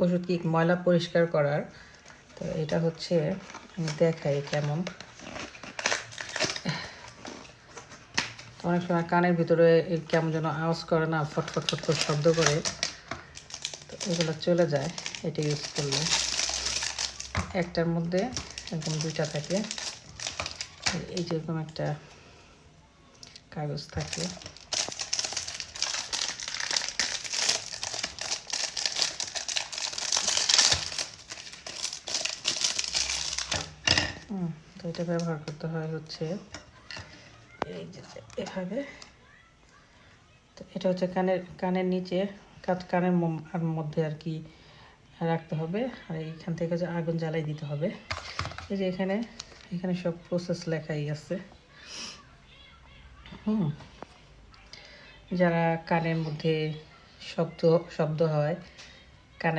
ওষুধ কি ময়লা পরিষ্কার করার। তো এটা হচ্ছে আমি দেখাই কেমন। অনেক সময় কানের ভিতরে কেমন যেন আওয়াজ করে না, ফটফট ফটফট শব্দ করে, তো এগুলো চলে যায় এটা ইউজ করলে। একটার মধ্যে এরকম দুইটা থাকে, এই যেরকম একটা কাগজ থাকে। তো এটা ব্যবহার করতে হয় হচ্ছে এই যে এভাবে। তো এটা হচ্ছে কানের নিচে কানের মধ্যে আর কি রাখতে হবে, আর এইখান থেকে যে আগুন জ্বালাই দিতে হবে। এই যে এখানে সব প্রসেস লেখাই আছে। যারা কানের মধ্যে শব্দ হয়